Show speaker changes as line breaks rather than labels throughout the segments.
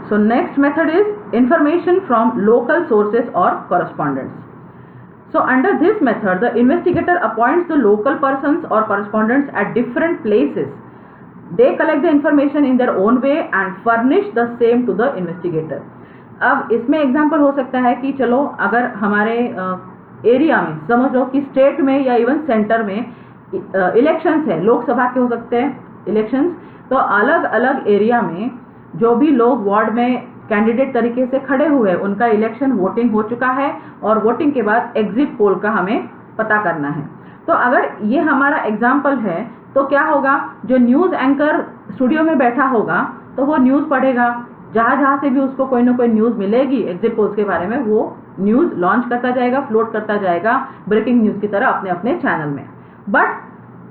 So next method is information from local sources or correspondents. So under this method, the investigator appoints the local persons or correspondents at different places. They collect the information in their own way and furnish the same to the investigator. अब इसमें example हो सकता है कि चलो अगर हमारे area में समझ लो कि स्टेट में या इवन सेंटर में इलेक्शंस है, लोकसभा के हो सकते हैं इलेक्शंस, तो अलग अलग एरिया में जो भी लोग वार्ड में कैंडिडेट तरीके से खड़े हुए उनका इलेक्शन वोटिंग हो चुका है और वोटिंग के बाद एग्जिट पोल का हमें पता करना है। तो अगर ये हमारा एग्जाम्पल है तो क्या होगा, जो न्यूज़ एंकर स्टूडियो में बैठा होगा तो वो न्यूज़ पढ़ेगा, जहाँ से भी उसको कोई ना कोई न्यूज़ मिलेगी एग्जिट पोल्स के बारे में वो न्यूज़ लॉन्च करता जाएगा, फ्लोट करता जाएगा ब्रेकिंग न्यूज़ की तरह अपने अपने चैनल में। बट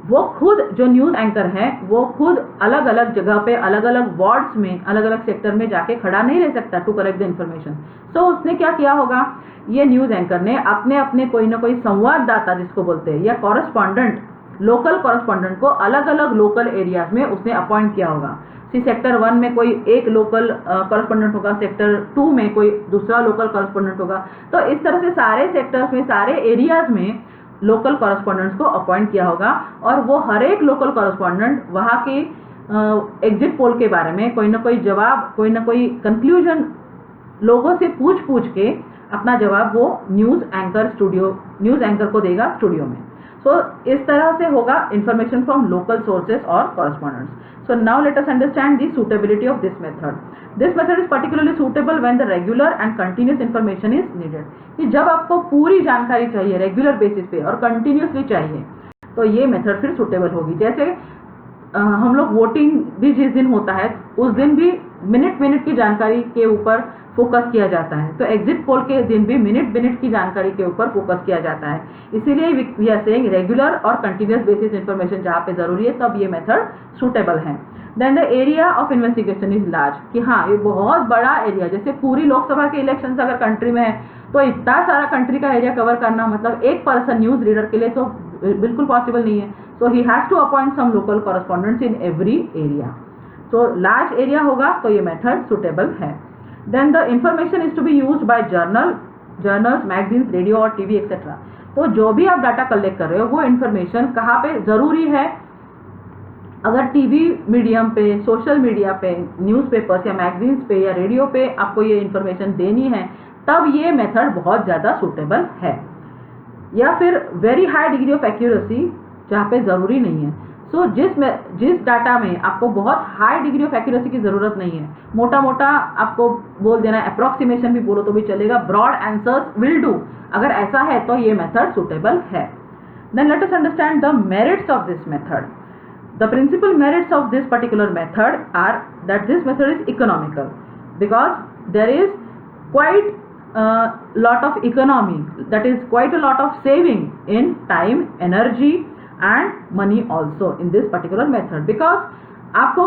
वो खुद जो न्यूज़ एंकर है वो खुद अलग अलग जगह पे अलग अलग वार्ड्स में अलग अलग सेक्टर में जाके खड़ा नहीं रह सकता टू कलेक्ट द इन्फॉर्मेशन। सो उसने क्या किया होगा, ये न्यूज़ एंकर ने अपने अपने कोई ना कोई संवाददाता जिसको बोलते हैं या कॉरेस्पॉन्डेंट, लोकल कॉरेस्पॉन्डेंट को अलग अलग लोकल एरियाज में उसने अपॉइंट किया होगा। सेक्टर 1 में कोई एक लोकल कॉरेस्पॉन्डेंट होगा, सेक्टर 2 में कोई दूसरा लोकल कॉरेस्पॉन्डेंट होगा। तो इस तरह से सारे सेक्टर्स में सारे एरियाज में लोकल कॉरेस्पॉन्डेंट्स को अपॉइंट किया होगा और वो हर एक लोकल कॉरेस्पॉन्डेंट वहाँ के एग्जिट पोल के बारे में कोई ना कोई जवाब, कोई ना कोई कंक्लूजन लोगों से पूछ के अपना जवाब वो न्यूज़ एंकर को देगा स्टूडियो में। सो इस तरह से होगा इंफॉर्मेशन फ्रॉम लोकल सोर्सेज और correspondents. So now let us understand the suitability of this method. This method is particularly suitable when the regular and continuous information is needed. कि जब आपको पूरी जानकारी चाहिए रेगुलर बेसिस पे और कंटिन्यूसली चाहिए तो ये मेथड फिर सुटेबल होगी। जैसे हम लोग वोटिंग भी जिस दिन होता है उस दिन भी मिनट की जानकारी के ऊपर फोकस किया जाता है, तो एग्जिट पोल के दिन भी मिनट की जानकारी के ऊपर फोकस किया जाता है। इसीलिए वी आर सेइंग रेगुलर और कंटिन्यूस बेसिस इंफॉर्मेशन जहाँ पे जरूरी है तब ये मेथड सुटेबल है। Then the area of investigation is large, कि हाँ ये बहुत बड़ा एरिया, जैसे पूरी लोकसभा के इलेक्शन अगर कंट्री में है तो इतना सारा कंट्री का एरिया कवर करना मतलब एक पर्सन न्यूज रीडर के लिए तो बिल्कुल पॉसिबल नहीं है। So he has to appoint some local correspondents in every area. तो लार्ज एरिया होगा तो ये मेथड सुटेबल है। Then the information is to be used by journals, magazines, radio और टीवी एक्सेट्रा। तो जो भी आप डाटा कलेक्ट कर रहे हो वो इन्फॉर्मेशन कहाँ पे जरूरी है, अगर टीवी मीडियम पे, सोशल मीडिया पे, न्यूज़पेपर्स या मैगजीन्स पे या रेडियो पे आपको ये इन्फॉर्मेशन देनी है तब ये मेथड बहुत ज़्यादा सूटेबल है। या फिर very high degree of accuracy जहाँ पे ज़रूरी नहीं है। सो जिस डाटा में आपको बहुत हाई डिग्री ऑफ एक्यूरेसी की ज़रूरत नहीं है, मोटा आपको बोल देना, अप्रॉक्सीमेशन भी बोलो तो भी चलेगा, ब्रॉड आंसर्स विल डू, अगर ऐसा है तो ये मेथड सुटेबल है। Then let us understand the merits of this method. The principal merits of this particular method are that this method is economical because there is quite lot of economy, that is quite a lot of saving in time, energy and money also in this particular method, because आपको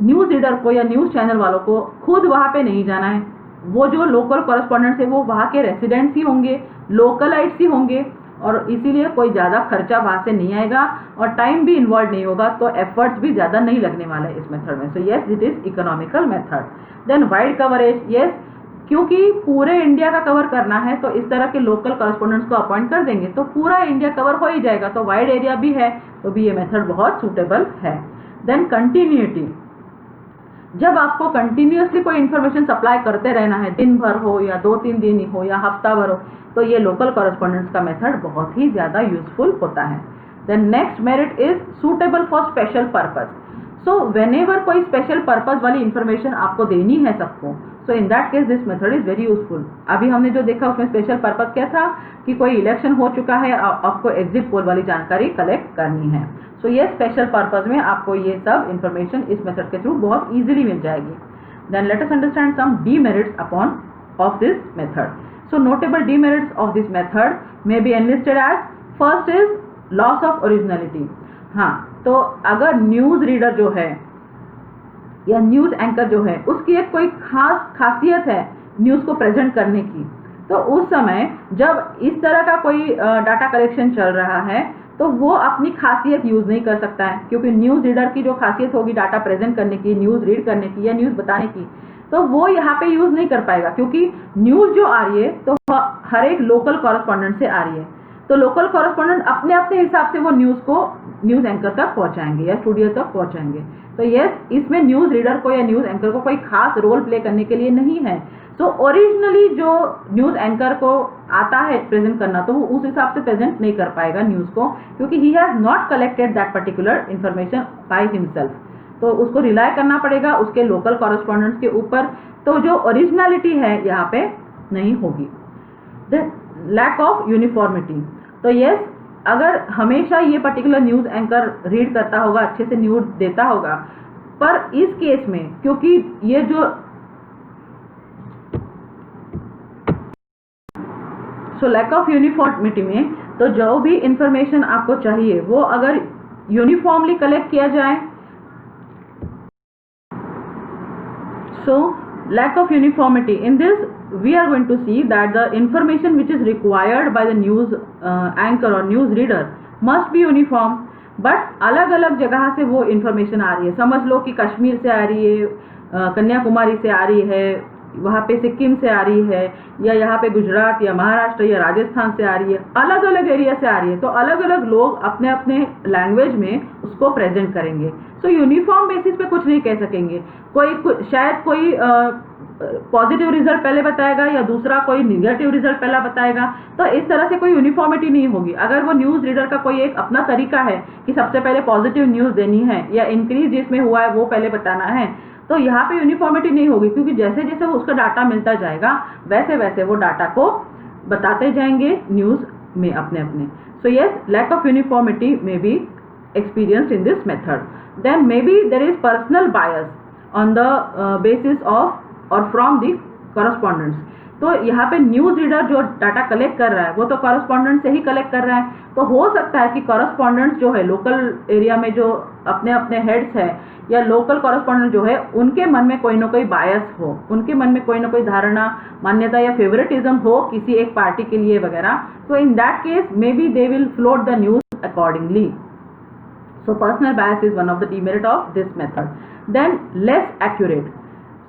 news reader को या news channel वालों को खुद वहाँ पे नहीं जाना है, वो जो लोकल कॉरेस्पॉन्डेंट्स है वो वहाँ के रेसिडेंट्स ही होंगे, लोकलाइट्स ही होंगे और इसीलिए कोई ज़्यादा खर्चा वहाँ से नहीं आएगा और टाइम भी इन्वॉल्व नहीं होगा, तो एफर्ट्स भी ज़्यादा नहीं लगने वाला है इस मेथड में। So yes it is economical method. Then wide coverage, yes क्योंकि पूरे इंडिया का कवर करना है तो इस तरह के लोकल कॉरेस्पॉन्डेंट्स को अपॉइंट कर देंगे तो पूरा इंडिया कवर हो ही जाएगा, तो वाइड एरिया भी है तो भी ये मेथड बहुत सूटेबल है। देन कंटिन्यूटी, जब आपको कंटिन्यूसली कोई इन्फॉर्मेशन सप्लाई करते रहना है, दिन भर हो या 2-3 दिन हो या हफ्ता भर हो, तो ये लोकल कॉरेस्पॉन्डेंट्स का मेथड बहुत ही ज़्यादा यूजफुल होता है। Then next merit is suitable for special purpose. So whenever कोई स्पेशल पर्पज वाली इन्फॉर्मेशन आपको देनी है सबको, so in that case this method is very useful. अभी हमने जो देखा उसमें स्पेशल पर्पज क्या था कि कोई इलेक्शन हो चुका है, आपको एग्जिट पोल वाली जानकारी कलेक्ट करनी है। सो ये स्पेशल पर्पज में आपको ये सब इन्फॉर्मेशन इस मेथड के थ्रू बहुत इजीली मिल जाएगी। Then let us understand some demerits upon of this method. So notable demerits of this method may be enlisted as, first is loss of originality. हाँ, तो अगर न्यूज़ रीडर जो है या न्यूज़ एंकर जो है उसकी एक कोई खासियत है न्यूज़ को प्रेजेंट करने की, तो उस समय जब इस तरह का कोई डाटा कलेक्शन चल रहा है तो वो अपनी खासियत यूज़ नहीं कर सकता है, क्योंकि न्यूज़ रीडर की जो खासियत होगी डाटा प्रेजेंट करने की, न्यूज़ रीड करने की या न्यूज़ बताने की, तो वो यहाँ पे यूज़ नहीं कर पाएगा, क्योंकि न्यूज़ जो आ रही है तो हर एक लोकल कॉरेस्पॉन्डेंट से आ रही है। तो लोकल कॉरेस्पॉन्डेंट अपने अपने हिसाब से वो न्यूज़ को न्यूज़ एंकर तक पहुँचाएंगे या स्टूडियो तक पहुँचाएंगे। तो यस, इसमें न्यूज़ रीडर को या न्यूज़ एंकर को कोई खास रोल प्ले करने के लिए नहीं है। तो ओरिजिनली जो न्यूज़ एंकर को आता है प्रेजेंट करना, तो वो उस हिसाब से प्रेजेंट नहीं कर पाएगा न्यूज़ को, क्योंकि he has not collected that particular information by himself. तो उसको रिलाय करना पड़ेगा उसके लोकल कॉरेस्पॉन्डेंट्स के ऊपर। तो जो ओरिजिनलिटी है यहाँ पे नहीं होगी। The lack of uniformity. तो यस, अगर हमेशा ये पर्टिकुलर न्यूज़ एंकर रीड करता होगा, अच्छे से न्यूज़ देता होगा, पर इस केस में क्योंकि ये जो लैक ऑफ यूनिफॉर्मिटी में, तो जो भी इंफॉर्मेशन आपको चाहिए वो अगर यूनिफॉर्मली कलेक्ट किया जाए, so lack of uniformity in this we are going to see that the information which is required by the news anchor or news reader must be uniform, but अलग अलग जगह से वो इंफॉर्मेशन आ रही है। समझ लो कि कश्मीर से आ रही है, कन्याकुमारी से आ रही है, वहाँ पे सिक्किम से आ रही है, या यहाँ पे गुजरात या महाराष्ट्र या राजस्थान से आ रही है, अलग अलग एरिया से आ रही है। तो अलग अलग लोग अपने अपने लैंग्वेज में उसको प्रेजेंट करेंगे। तो यूनिफॉर्म बेसिस पे कुछ नहीं कह सकेंगे। शायद कोई पॉजिटिव रिजल्ट पहले बताएगा या दूसरा कोई निगेटिव रिजल्ट पहला बताएगा। तो इस तरह से कोई यूनिफॉर्मिटी नहीं होगी। अगर वो न्यूज़ रीडर का कोई एक अपना तरीका है कि सबसे पहले पॉजिटिव न्यूज़ देनी है या इंक्रीज जिसमें हुआ है वो पहले बताना है, तो यहाँ पे यूनिफॉर्मिटी नहीं होगी, क्योंकि जैसे जैसे वो उसका डाटा मिलता जाएगा वैसे वैसे वो डाटा को बताते जाएंगे न्यूज़ में अपने अपने। So yes, lack of uniformity may be experienced in this method. Then maybe there is personal bias on the basis of or from the correspondence. तो यहाँ पे न्यूज़ रीडर जो डाटा कलेक्ट कर रहा है वो तो कॉरेस्पॉन्डेंट से ही कलेक्ट कर रहा है। तो हो सकता है कि कॉरेस्पॉन्डेंट्स जो है लोकल एरिया में जो अपने अपने हेड्स है या लोकल कॉरेस्पॉन्डेंट जो है उनके मन में कोई ना कोई बायस हो, उनके मन में कोई ना कोई धारणा, मान्यता या फेवरेटिज्म हो किसी एक पार्टी के लिए वगैरह। तो इन that case may be they will float the news accordingly. So personal bias is one of the demerit of this method. Then less accurate.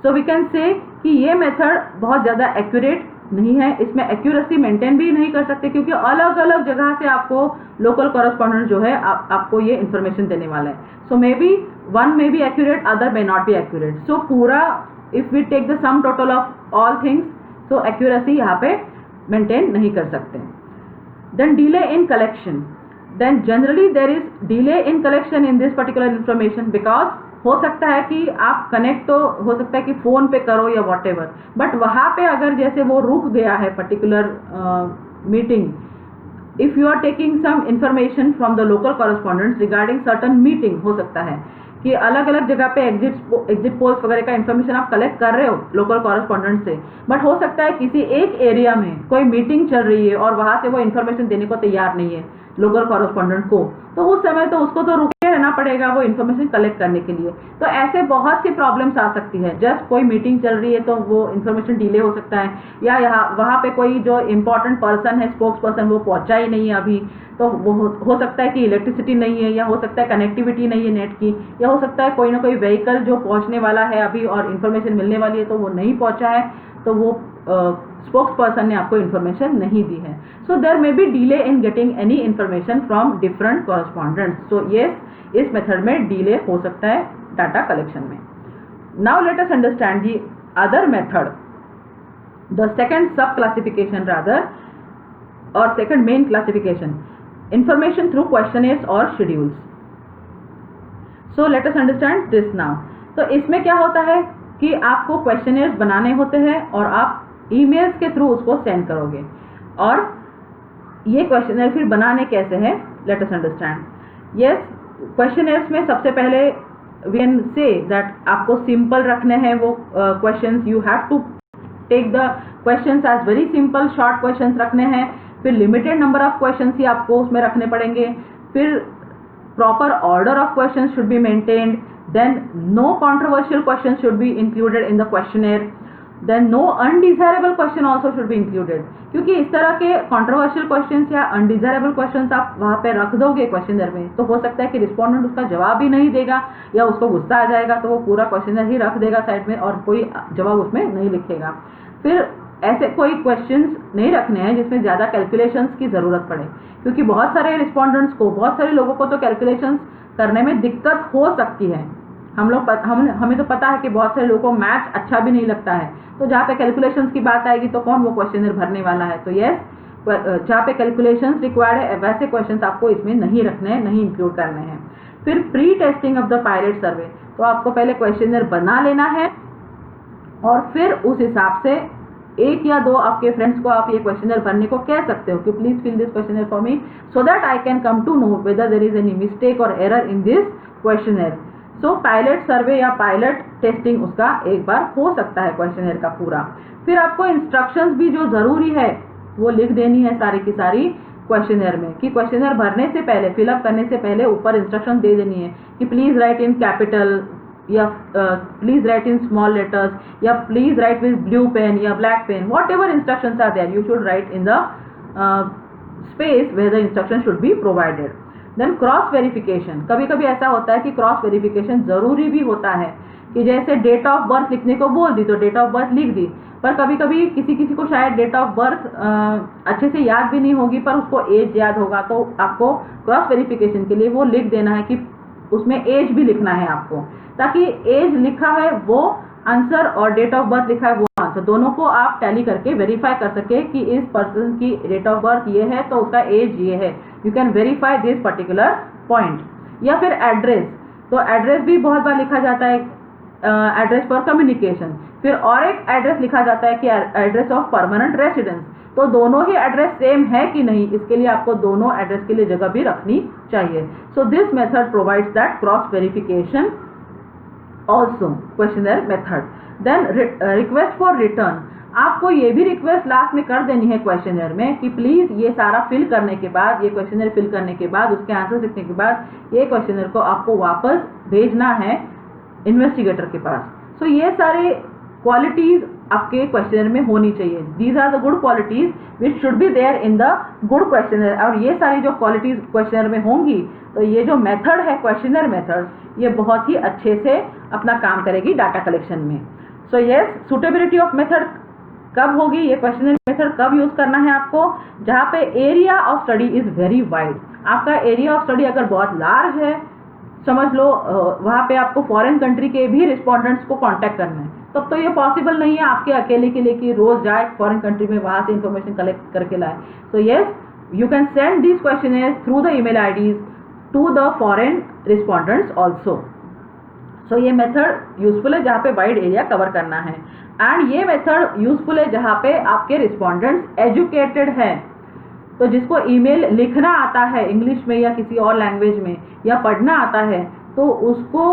So we can say कि ये मेथड बहुत ज़्यादा एक्यूरेट नहीं है, इसमें एक्यूरेसी मेंटेन भी नहीं कर सकते, क्योंकि अलग अलग जगह से आपको लोकल कॉरेस्पॉन्डेंट जो है आपको ये इन्फॉर्मेशन देने वाला है। So may be one may be accurate, other may not be accurate. So पूरा if we take the sum total of all things, तो एक्यूरेसी यहाँ पे मेंटेन नहीं कर सकते। Then delay in collection. Then generally there is delay in collection in this particular information, because हो सकता है कि आप कनेक्ट तो हो सकता है कि फ़ोन पे करो या वॉट एवर, बट वहाँ पे अगर जैसे वो रुक गया है particular meeting, if you are taking some information from the local correspondents regarding certain meeting, हो सकता है कि अलग अलग जगह पे एग्जिट पोल्स वगैरह का इन्फॉर्मेशन आप कलेक्ट कर रहे हो लोकल कॉरेस्पॉन्डेंट से, बट हो सकता है किसी एक एरिया में कोई मीटिंग चल रही है और वहाँ से वो इन्फॉर्मेशन देने को तैयार नहीं है लोकल कॉरेस्पॉन्डेंट को, तो उस समय तो उसको तो रुके रहना पड़ेगा वो इन्फॉर्मेशन कलेक्ट करने के लिए। तो ऐसे बहुत सी प्रॉब्लम्स आ सकती है। जस्ट कोई मीटिंग चल रही है तो वो इन्फॉर्मेशन डिले हो सकता है, या यहाँ वहाँ पे कोई जो इम्पोर्टेंट पर्सन है, स्पोक्स पर्सन, वो पहुँचा ही नहीं है अभी, तो वो हो सकता है कि इलेक्ट्रिसिटी नहीं है, या हो सकता है कनेक्टिविटी नहीं है नेट की, या हो सकता है कोई ना कोई व्हीकल जो पहुँचने वाला है अभी और इन्फॉर्मेशन मिलने वाली है तो वो नहीं पहुँचा है, तो वो स्पोक्स पर्सन ने आपको इन्फॉर्मेशन नहीं दी है। So there may be delay in getting any information from different correspondents. So yes, इस मेथड में डिले हो सकता है डाटा कलेक्शन में। Now let us understand the other method, the second sub classification rather, और second main classification, information through questionnaires और schedules. So let us understand this now. तो इसमें क्या होता है कि आपको क्वेश्चनर्स बनाने होते हैं और आप ईमेल्स के थ्रू उसको सेंड करोगे, और ये क्वेश्चनर फिर बनाने कैसे हैं, let us understand. Yes, questionnaires में सबसे पहले वी कैन से दैट आपको सिंपल रखने हैं वो questions, you have to take the questions as very simple, short questions रखने हैं। फिर लिमिटेड नंबर ऑफ क्वेश्चंस ही आपको उसमें रखने पड़ेंगे। फिर proper order of questions should be maintained. Then no controversial questions should be included in the questionnaire. Then no undesirable question also should be included, क्योंकि इस तरह के कॉन्ट्रोवर्शियल क्वेश्चन या अनडिजायरेबल क्वेश्चन आप वहाँ पे रख दोगे क्वेश्चनर में, तो हो सकता है कि रिस्पॉन्डेंट उसका जवाब ही नहीं देगा या उसको गुस्सा आ जाएगा, तो वो पूरा क्वेश्चनर ही रख देगा साइड में और कोई जवाब उसमें नहीं लिखेगा। फिर ऐसे कोई क्वेश्चंस नहीं रखने हैं जिसमें ज़्यादा कैलकुलेशंस की ज़रूरत पड़े, क्योंकि बहुत सारे रिस्पॉन्डेंट्स को, बहुत सारे लोगों को तो कैलकुलेशंस करने में दिक्कत हो सकती है। हमें तो पता है कि बहुत सारे लोगों को मैथ्स अच्छा भी नहीं लगता है, तो जहाँ पे कैलकुलेशंस की बात आएगी तो कौन वो क्वेश्चनर भरने वाला है। तो यस, जहाँ पे कैलकुलेशंस रिक्वायर्ड है वैसे क्वेश्चंस आपको इसमें नहीं रखने हैं, नहीं इंक्लूड करने हैं। फिर pre testing of the pilot survey, तो आपको पहले क्वेश्चनर बना लेना है और फिर उस हिसाब से एक या दो आपके फ्रेंड्स को आप ये क्वेश्चनर भरने को कह सकते हो कि please fill this questionnaire for me so that I can come to know whether there is any mistake और error in this questionnaire. So pilot survey या पायलट टेस्टिंग उसका एक बार हो सकता है क्वेश्चनर का पूरा। फिर आपको इंस्ट्रक्शंस भी जो जरूरी है वो लिख देनी है सारी की सारी क्वेश्चनर में, कि क्वेश्चनर भरने से पहले, फिलअप करने से पहले ऊपर इंस्ट्रक्शन दे देनी है कि प्लीज राइट इन कैपिटल या please write in small letters या please write with blue pen या black pen, whatever instructions are there you should write in the space where the instruction should be provided. Then cross verification, कभी कभी ऐसा होता है कि cross verification जरूरी भी होता है, कि जैसे डेट ऑफ बर्थ लिखने को बोल दी तो डेट ऑफ बर्थ लिख दी, पर कभी कभी किसी किसी को शायद डेट ऑफ बर्थ अच्छे से याद भी नहीं होगी पर उसको एज याद होगा, तो आपको क्रॉस वेरिफिकेशन के लिए वो लिख देना है कि उसमें एज भी लिखना है आपको, ताकि एज लिखा है वो आंसर और डेट ऑफ बर्थ लिखा है वो आंसर, दोनों को आप टैली करके वेरीफाई कर सके कि इस पर्सन की डेट ऑफ बर्थ ये है तो उसका एज ये है। You can verify this particular point. या फिर एड्रेस, तो एड्रेस भी बहुत बार लिखा जाता है एड्रेस फॉर कम्युनिकेशन, फिर और एक एड्रेस लिखा जाता है कि एड्रेस ऑफ परमानेंट रेसिडेंस, तो दोनों ही एड्रेस सेम है कि नहीं, इसके लिए आपको दोनों एड्रेस के लिए जगह भी रखनी चाहिए। So this method provides that cross verification also questionnaire method. Then request for return, आपको ये भी रिक्वेस्ट लास्ट में कर देनी है क्वेश्चनर में कि प्लीज ये सारा फिल करने के बाद, ये क्वेश्चनर फिल करने के बाद, उसके आंसर लिखने के बाद ये क्वेश्चनर को आपको वापस भेजना है इन्वेस्टिगेटर के पास। सो ये सारे क्वालिटीज आपके क्वेश्चनर में होनी चाहिए। These are the good qualities which should be there in the good questionnaire. और ये सारी जो क्वालिटीज क्वेश्चनर में होंगी तो ये जो मेथड है क्वेश्चनर मेथड, ये बहुत ही अच्छे से अपना काम करेगी डाटा कलेक्शन में। So yes, suitability of method कब होगी, ये क्वेश्चनर मेथड कब यूज करना है आपको, जहाँ पे area of study is very wide. आपका एरिया ऑफ स्टडी अगर बहुत लार्ज है, समझ लो वहाँ पे आपको फॉरेन कंट्री के भी रिस्पॉन्डेंट्स को कांटेक्ट करना है, तब तो ये पॉसिबल नहीं है आपके अकेले के लिए कि रोज जाए फॉरेन कंट्री में वहाँ से इंफॉर्मेशन कलेक्ट करके लाए। So yes, you can send this questionnaires through the email IDs to the foreign respondents also. So ये मेथड यूजफुल है जहाँ पे वाइड एरिया कवर करना है, एंड ये मेथड यूजफुल है जहाँ पे आपके रिस्पॉन्डेंट्स एजुकेटेड हैं। तो जिसको ईमेल लिखना आता है इंग्लिश में या किसी और लैंग्वेज में या पढ़ना आता है, तो उसको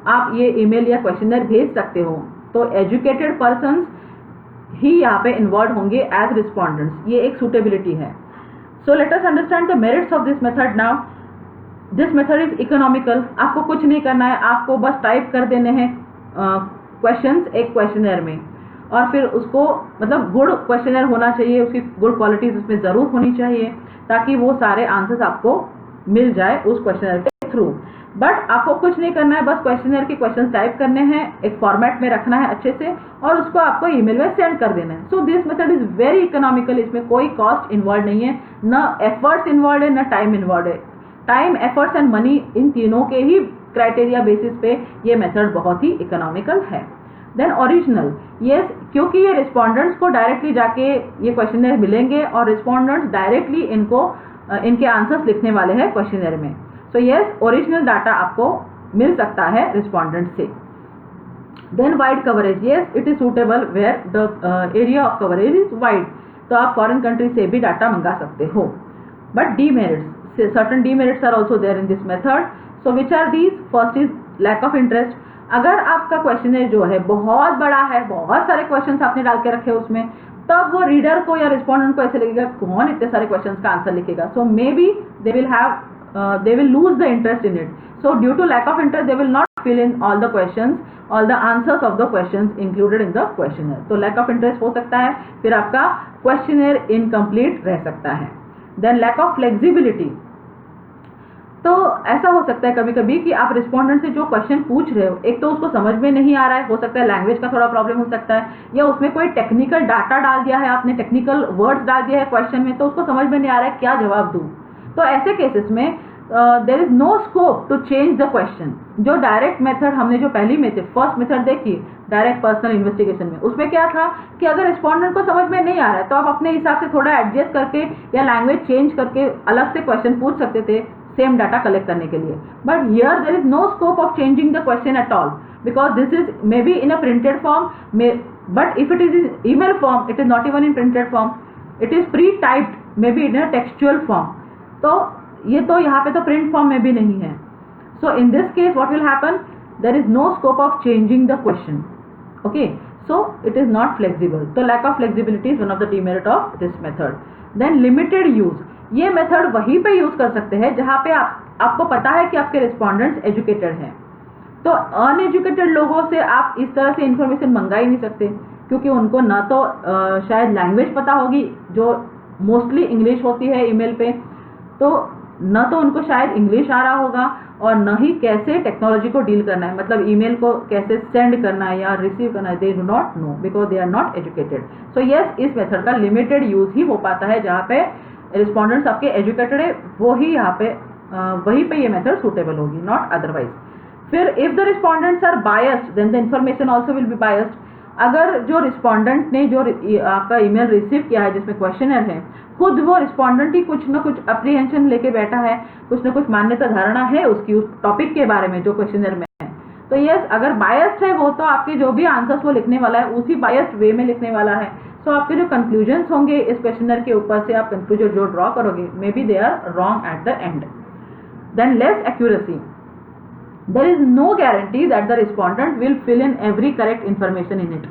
आप ये ईमेल या क्वेश्चनर भेज सकते हो। तो एजुकेटेड पर्सन्स ही यहाँ पे इन्वॉल्व होंगे एज रिस्पॉन्डेंट्स, ये एक सुटेबिलिटी है। सो let us understand the merits of this method now. This method is economical, आपको कुछ नहीं करना है, आपको बस टाइप कर देने हैं क्वेश्चंस एक क्वेश्चनर में, और फिर उसको मतलब गुड क्वेश्चनर होना चाहिए, उसकी गुड क्वालिटीज उसमें जरूर होनी चाहिए ताकि वो सारे आंसर्स आपको मिल जाए उस क्वेश्चनर के थ्रू। बट आपको कुछ नहीं करना है, बस क्वेश्चनर के क्वेश्चन टाइप करने हैं, एक फॉर्मेट में रखना है अच्छे से, और उसको आपको ईमेल में सेंड कर देना है। So this method is very economical, इसमें कोई कॉस्ट इन्वॉल्व नहीं है, न एफर्ट्स इन्वॉल्व है, न टाइम इन्वॉल्व है। टाइम, एफर्ट्स एंड मनी, इन तीनों के ही क्राइटेरिया बेसिस पे ये मेथड बहुत ही इकोनॉमिकल है। देन ओरिजिनल, यस, क्योंकि ये रिस्पॉन्डेंट्स को डायरेक्टली जाके ये क्वेश्चनर मिलेंगे और रिस्पॉन्डेंट्स डायरेक्टली इनके आंसर्स लिखने वाले हैं क्वेश्चनर में। सो यस, ओरिजिनल डाटा आपको मिल सकता है रिस्पॉन्डेंट से। Then wide coverage, yes it is suitable where the area of coverage is wide, तो आप फॉरेन कंट्री से भी डाटा मंगा सकते हो। But demerits, certain demerits are also there in this method. So which are these? First is lack of interest. अगर आपका questionnaire जो है बहुत बड़ा है, बहुत सारे क्वेश्चंस आपने डाल के रखे उसमें, तब वो रीडर को या रिस्पॉन्डेंट को ऐसे लगेगा कौन इतने सारे क्वेश्चंस का आंसर लिखेगा। So may be they will lose the interest in it. So due to lack of interest they will not fill in all the questions all the answers of the questions included in the questionnaire. तो lack of interest हो सकता है, फिर आपका questionnaire incomplete रह सकता है। Then lack of flexibility, तो ऐसा हो सकता है कभी कभी कि आप रिस्पोंडेंट से जो क्वेश्चन पूछ रहे हो, एक तो उसको समझ में नहीं आ रहा है, हो सकता है लैंग्वेज का थोड़ा प्रॉब्लम हो सकता है, या उसमें कोई टेक्निकल डाटा डाल दिया है आपने, टेक्निकल वर्ड्स डाल दिया है क्वेश्चन में, तो उसको समझ में नहीं आ रहा है क्या जवाब दूँ। तो ऐसे केसेस में there is no scope to change the question. जो डायरेक्ट मेथड हमने जो पहली मेथड फर्स्ट मेथड देखी डायरेक्ट पर्सनल इन्वेस्टिगेशन में, उसमें क्या था कि अगर रिस्पोंडेंट को समझ में नहीं आ रहा है तो आप अपने हिसाब से थोड़ा एडजस्ट करके या लैंग्वेज चेंज करके अलग से क्वेश्चन पूछ सकते थे सेम डाटा कलेक्ट करने के लिए। But here there is no scope of changing the question at all, because this is may be in a printed form, but if it is in email form it is not even in printed form, it is pre typed may be in a textual form. तो ये तो यहाँ पे तो print form में भी नहीं है। So in this case what will happen, there is no scope of changing the question. Okay, so it is not flexible. तो lack of flexibility is one of the demerit of this method. Then limited use, ये method वहीं पे use कर सकते हैं जहाँ पे आपको पता है कि आपके रिस्पोंडेंट्स एजुकेटेड हैं। तो अनएजुकेटेड लोगों से आप इस तरह से इंफॉर्मेशन मंगा ही नहीं सकते, क्योंकि उनको ना तो शायद लैंग्वेज पता होगी जो मोस्टली इंग्लिश होती है ईमेल पे, तो न तो उनको शायद इंग्लिश आ रहा होगा और न ही कैसे टेक्नोलॉजी को डील करना है, मतलब ईमेल को कैसे सेंड करना है या रिसीव करना है, they do not know because they are not educated. So yes, इस मेथड का लिमिटेड यूज ही हो पाता है जहाँ पे रिस्पोंडेंट्स आपके एजुकेटेड है, वो ही यहाँ पे वहीं पे ये मेथड सूटेबल होगी, नॉट अदरवाइज। फिर if the respondents are biased then the information also will be biased. अगर जो रिस्पोंडेंट ने जो आपका ईमेल रिसीव किया है जिसमें क्वेश्चनर है, खुद वो रिस्पोंडेंट ही कुछ ना कुछ अप्रीहेंशन लेके बैठा है, कुछ ना कुछ मान्यता धारणा है उसकी उस टॉपिक के बारे में जो क्वेश्चनर में है, तो यस अगर बायस्ड है वो तो आपके जो भी आंसर्स वो लिखने वाला है उसी बायस्ड वे में लिखने वाला है। सो आपके जो कंक्लूजन्स होंगे इस क्वेश्चनर के ऊपर से आप कंक्लूजन जो ड्रॉ करोगे may be they are wrong at the end. Then less accuracy, there is no guarantee that the respondent will fill in every correct information in it।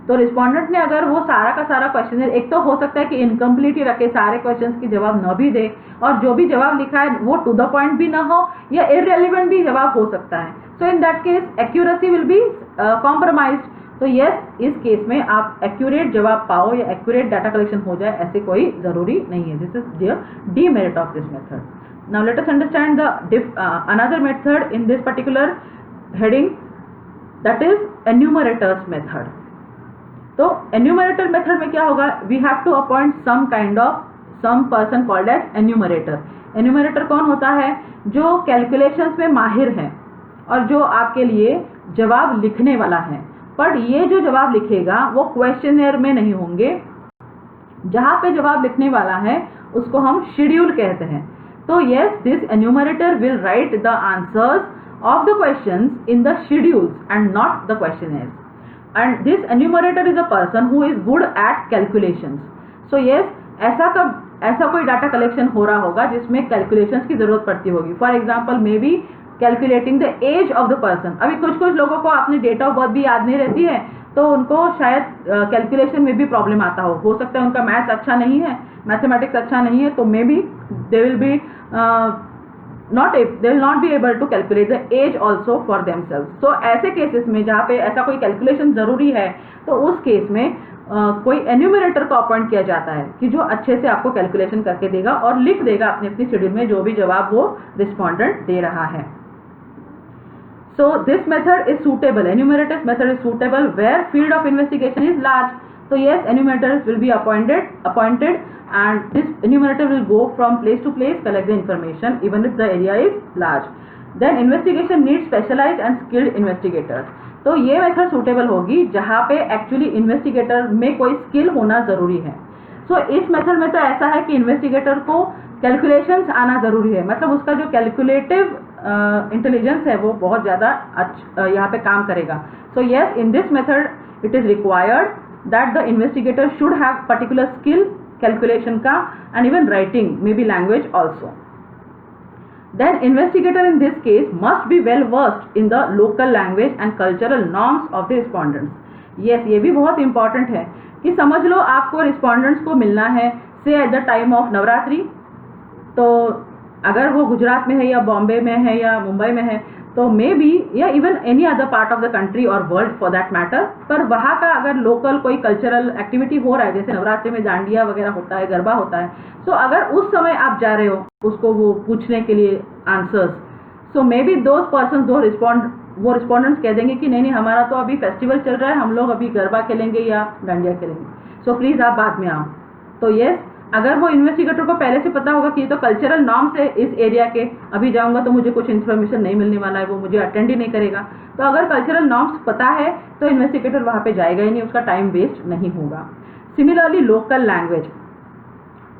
तो रिस्पोंडेंट ने अगर वो सारा का सारा क्वेश्चन, एक तो हो सकता है कि इनकम्प्लीट ही रखे, सारे क्वेश्चंस की जवाब न भी दे, और जो भी जवाब लिखा है वो टू द पॉइंट भी ना हो या इररेलेवेंट भी जवाब हो सकता है। So in that case accuracy will be compromised. तो यस, इस केस में आप एक्यूरेट जवाब पाओ या एक्यूरेट डाटा कलेक्शन हो जाए ऐसे कोई जरूरी नहीं है। This is the demerit of this method. Now let us understand the another method in this particular heading, that is enumerators method। तो enumerator method में क्या होगा, we have to appoint some person called as enumerator। enumerator कौन होता है, जो calculations में माहिर है और जो आपके लिए जवाब लिखने वाला है, पर ये जो जवाब लिखेगा वो क्वेश्चनर में नहीं होंगे। जहाँ पे जवाब लिखने वाला है उसको हम शेड्यूल कहते हैं। तो yes, this enumerator will write the answers of the questions in the schedules and not the questionnaires। And this enumerator is a person who is good at calculations। So yes, ऐसा कोई data collection हो रहा होगा जिसमें calculations की जरूरत पड़ती होगी। For example may be calculating the age of the person. अभी कुछ लोगों को अपनी डेट ऑफ बर्थ भी याद नहीं रहती है, तो उनको शायद कैलकुलेशन में भी प्रॉब्लम आता हो सकता है उनका मैथ्स अच्छा नहीं है, मैथमेटिक्स अच्छा नहीं है, तो may be they will not be able to calculate the age also for themselves. तो ऐसे केसेस में जहाँ पे ऐसा कोई कैलकुलेशन जरूरी है, तो उस केस में कोई एन्यूमरेटर को अपॉइंट किया जाता है कि जो अच्छे से आपको कैलकुलेशन करके देगा और लिख देगा अपनी शेड्यूल में जो भी जवाब वो रिस्पोंडेंट दे रहा है। So this method is suitable, enumerators method is suitable where field of investigation is large। So yes, enumerators will be appointed and this enumerator will go from place to place, collect the information even if the area is large। Then investigation needs specialized and skilled investigators। तो ये method suitable होगी जहाँ पे actually investigator में कोई skill होना जरूरी है। सो इस मेथड में तो ऐसा है कि इन्वेस्टिगेटर को कैलकुलेशंस आना जरूरी है, मतलब उसका जो कैलकुलेटिव इंटेलिजेंस है वो बहुत ज़्यादा यहाँ पे काम करेगा। So yes, in this method it is required that the investigator should have particular skill calculation का and even writing may be language also. Then investigator in this case must be well versed in the local language and cultural norms of the respondents। Yes, ये भी बहुत important है कि समझ लो आपको respondents को मिलना है say at the time of Navratri, तो अगर वो गुजरात में है या बॉम्बे में है या मुंबई में है, तो मे बी या even any other part of the country और वर्ल्ड फॉर दैट मैटर, पर वहाँ का अगर लोकल कोई कल्चरल एक्टिविटी हो रहा है, जैसे नवरात्रि में डांडिया वगैरह होता है, गरबा होता है, तो अगर उस समय आप जा रहे हो उसको वो पूछने के लिए answers, so may be those person वो रिस्पॉन्डेंट्स कह देंगे कि नहीं नहीं हमारा तो अभी फेस्टिवल चल रहा है, हम लोग अभी गरबा खेलेंगे या डांडिया खेलेंगे, सो प्लीज़ आप बाद में आओ। तो यस, अगर वो इन्वेस्टिगेटर को पहले से पता होगा कि ये तो कल्चरल नॉर्म्स है इस एरिया के, अभी जाऊंगा तो मुझे कुछ इन्फॉर्मेशन नहीं मिलने वाला है, वो मुझे अटेंड ही नहीं करेगा, तो अगर कल्चरल नॉर्म्स पता है तो इन्वेस्टिगेटर वहाँ पे जाएगा ही नहीं, उसका टाइम वेस्ट नहीं होगा। सिमिलरली लोकल लैंग्वेज,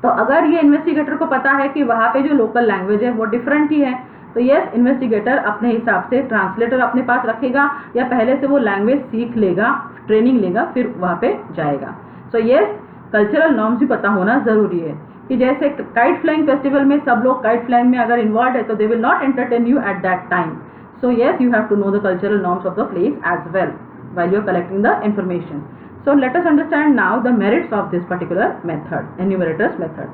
तो अगर ये इन्वेस्टिगेटर को पता है कि वहाँ पे जो लोकल लैंग्वेज है वो डिफरेंट ही है, तो यस, इन्वेस्टिगेटर अपने हिसाब से ट्रांसलेटर अपने पास रखेगा या पहले से वो लैंग्वेज सीख लेगा, ट्रेनिंग लेगा, फिर वहाँ पे जाएगा। सो यस, कल्चरल नॉर्म्स भी पता होना ज़रूरी है कि जैसे काइट फ्लाइंग फेस्टिवल में सब लोग काइट फ्लाइंग में अगर इन्वॉल्व है तो they will not entertain you at that time. So yes, you have to know the cultural norms of the place as well while you are collecting the information. So let us understand now the merits of this particular method, enumerator's method.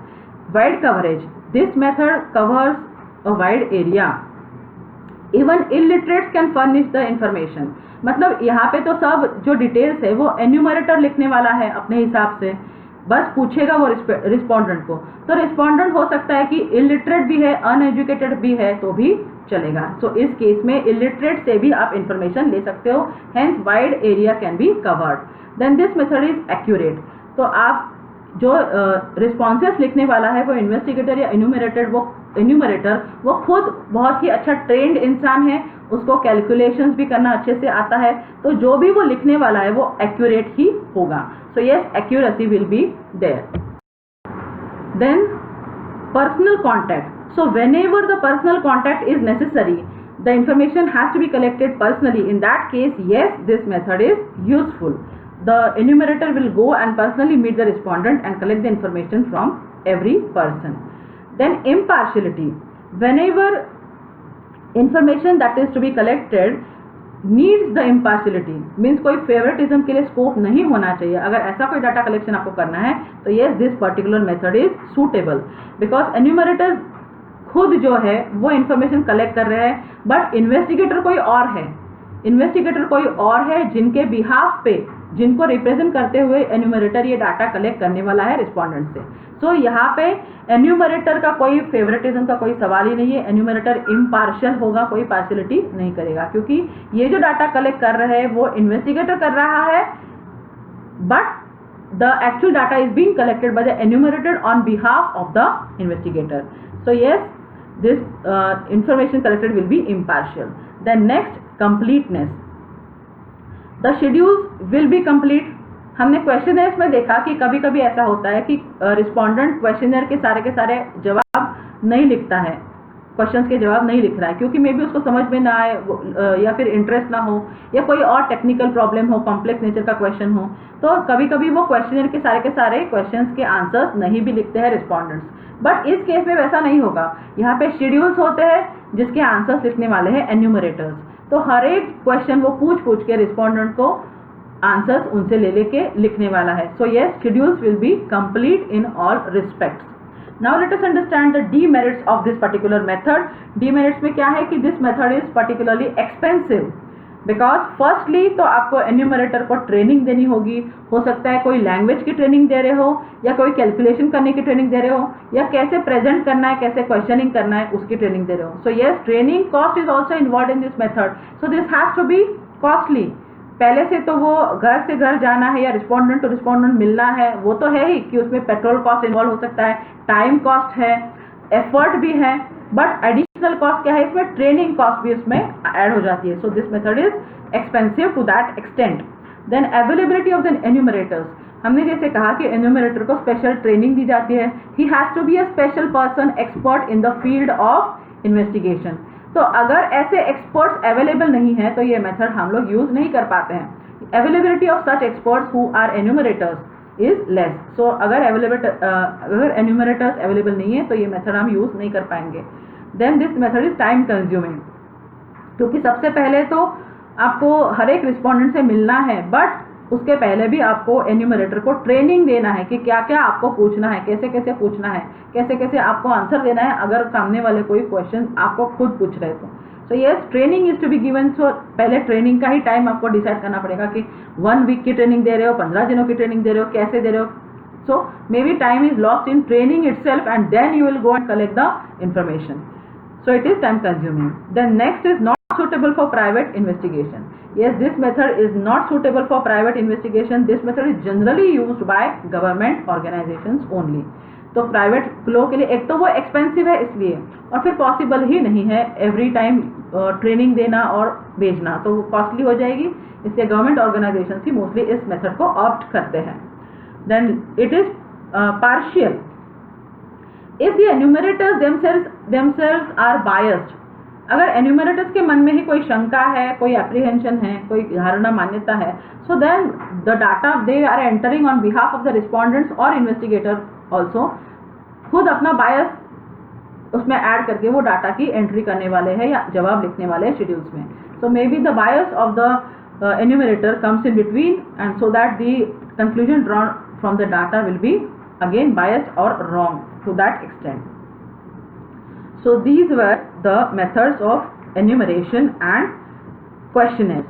Wide coverage. This method covers a wide area. Even illiterates can furnish the information. मतलब यहाँ पे तो सब जो details है वो enumerator लिखने वाला है अपने हिसाब से, बस पूछेगा वो रिस्पोंडेंट को, तो रिस्पोंडेंट हो सकता है कि इलिटरेट भी है, अनएजुकेटेड भी है तो भी चलेगा। सो इस केस में इलिटरेट से भी आप इंफॉर्मेशन ले सकते हो, hence wide area can be covered. Then this method is accurate, तो आप जो रिस्पॉन्सेस लिखने वाला है वो इन्वेस्टिगेटर या एन्यूमरेटर वो खुद बहुत ही अच्छा ट्रेंड इंसान है, उसको कैलकुलेशंस भी करना अच्छे से आता है, तो जो भी वो लिखने वाला है वो एक्यूरेट ही होगा। So yes, accuracy will be there. Then personal contact, so whenever the personal contact is necessary, the information has to be collected personally. In that case, yes, this method is useful. The enumerator will go and personally meet the respondent and collect the information from every person. Then impartiality, whenever information that is to be collected needs the impartiality, means कोई favoritism के लिए scope नहीं होना चाहिए। अगर ऐसा कोई data collection आपको करना है तो yes, this particular method is suitable because enumerators खुद जो है वो इन्फॉर्मेशन कलेक्ट कर रहे हैं, बट इन्वेस्टिगेटर कोई और है, इन्वेस्टिगेटर कोई और है जिनके बिहाफ पे, जिनको रिप्रेजेंट करते हुए एन्यूमरेटर ये डाटा कलेक्ट करने वाला है रिस्पोंडेंट से। सो यहाँ पे एन्यूमरेटर का कोई फेवरेटिज्म का कोई सवाल ही नहीं है, एन्यूमरेटर इम्पार्शियल होगा, कोई पार्शियलिटी नहीं करेगा, क्योंकि ये जो डाटा कलेक्ट कर रहे हैं वो इन्वेस्टिगेटर कर रहा है, but the actual data is being collected by the enumerator on behalf of the investigator. So yes, this information collected will be impartial. Then next, completeness. The schedules will be complete. हमने questioners में देखा कि कभी कभी ऐसा होता है कि रिस्पोंडेंट क्वेश्चनर के सारे जवाब नहीं लिखता है, क्वेश्चंस के जवाब नहीं लिख रहा है क्योंकि मे बी उसको समझ में ना आए या फिर इंटरेस्ट ना हो या कोई और टेक्निकल प्रॉब्लम हो, कॉम्प्लेक्स नेचर का क्वेश्चन हो, तो कभी कभी वो क्वेश्चनर के सारे क्वेश्चंस के आंसर्स नहीं भी लिखते हैं रिस्पोंडेंट्स। बट इस केस में वैसा नहीं होगा, यहाँ पे शेड्यूल्स होते हैं जिसके आंसर्स लिखने वाले हैं एन्यूमरेटर्स, तो हर एक क्वेश्चन वो पूछ के रिस्पोंडेंट को आंसर्स उनसे लेके लिखने वाला है। So yes, schedules will be complete in all respects. Now let us understand the demerits of this particular method. Demerits में क्या है कि this method is particularly expensive because firstly तो आपको enumerator को ट्रेनिंग देनी होगी, हो सकता है कोई लैंग्वेज की ट्रेनिंग दे रहे हो या कोई कैलकुलेशन करने की ट्रेनिंग दे रहे हो या कैसे प्रेजेंट करना है, कैसे क्वेश्चनिंग करना है उसकी ट्रेनिंग दे रहे हो। So yes, training cost is also involve in this method, so this has to be costly. पहले से तो वो घर से घर जाना है या रिस्पोंडेंट टू रिस्पोंडेंट मिलना है, वो तो है ही कि उसमें पेट्रोल कॉस्ट इन्वॉल्व हो सकता है, टाइम कॉस्ट है, एफर्ट भी है, बट एडिशनल कॉस्ट क्या है इसमें, ट्रेनिंग कॉस्ट भी इसमें ऐड हो जाती है। So this method is expensive to that extent. Then availability of the enumerators, हमने जैसे कहा कि एन्यूमरेटर को स्पेशल ट्रेनिंग दी जाती है, he has to be a special person expert in the field of investigation. तो अगर ऐसे एक्सपर्ट्स अवेलेबल नहीं है तो ये मेथड हम लोग यूज नहीं कर पाते हैं। Availability of such experts who are enumerators is less. So अगर एन्यूमरेटर्स अवेलेबल नहीं है तो ये मेथड हम यूज नहीं कर पाएंगे। Then this method is time consuming, क्योंकि सबसे पहले तो आपको हर एक रिस्पोंडेंट से मिलना है, बट उसके पहले भी आपको एन्यूमरेटर को ट्रेनिंग देना है कि क्या क्या आपको पूछना है, कैसे कैसे पूछना है, कैसे कैसे आपको आंसर देना है अगर सामने वाले कोई क्वेश्चन आपको खुद पूछ रहे तो। So yes, training is to be given. So पहले ट्रेनिंग का ही टाइम आपको डिसाइड करना पड़ेगा कि 1 वीक की ट्रेनिंग दे रहे हो, 15 दिनों की ट्रेनिंग दे रहे हो, कैसे दे रहे हो. So may be time is lost in training itself and then you will go and collect the information. So it is time consuming. Then next is not suitable for private investigation. Yes, this method is not suitable for private investigation. This method is generally used by government organizations only. तो private लोगों के लिए एक तो वो expensive है इसलिए, और फिर पॉसिबल ही नहीं है एवरी टाइम ट्रेनिंग देना और भेजना, तो वो कॉस्टली हो जाएगी. इसलिए गवर्नमेंट ऑर्गेनाइजेशन ही मोस्टली इस मेथड को ऑप्ट करते हैं. Then it is partial. If the enumerators themselves are biased, अगर एन्यूमरेटर्स के मन में ही कोई शंका है, कोई एप्रीहेंशन है, कोई धारणा मान्यता है, so then the data they are entering on behalf of the respondents और इन्वेस्टिगेटर ऑल्सो खुद अपना बायस उसमें ऐड करके वो डाटा की एंट्री करने वाले हैं या जवाब लिखने वाले हैं शेड्यूल्स में. So may be the bias of the enumerator comes in between and so that the conclusion drawn from the data will be again biased or wrong to that extent. So these were the methods of enumeration and questionnaires.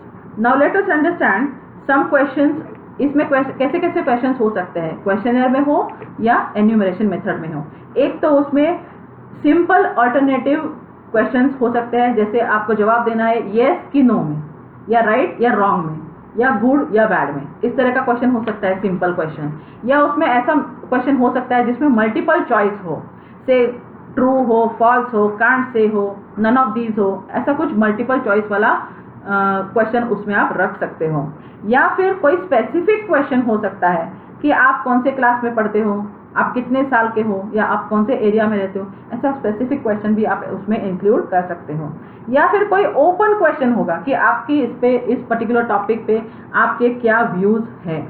Now let us understand some questions. इसमें कैसे कैसे questions हो सकते हैं, questionnaire में हो या enumeration method में हो. एक तो उसमें सिंपल ऑल्टरनेटिव क्वेश्चंस हो सकते हैं, जैसे आपको जवाब देना है येस कि नो में, या राइट या रॉन्ग में, या गुड या बैड में. इस तरह का क्वेश्चन हो सकता है सिंपल क्वेश्चन. या उसमें ऐसा क्वेश्चन हो सकता है जिसमें मल्टीपल चॉइस हो, से ट्रू हो, फॉल्स हो, कांट से हो, नन ऑफ दीज हो, ऐसा कुछ मल्टीपल चॉइस वाला क्वेश्चन उसमें आप रख सकते हो. या फिर कोई स्पेसिफिक क्वेश्चन हो सकता है कि आप कौन से क्लास में पढ़ते हो, आप कितने साल के हो, या आप कौन से एरिया में रहते हो. ऐसा स्पेसिफिक क्वेश्चन भी आप उसमें इंक्लूड कर सकते हो. या फिर कोई ओपन क्वेश्चन होगा कि आपकी इस पर्टिकुलर टॉपिक पे आपके क्या व्यूज हैं.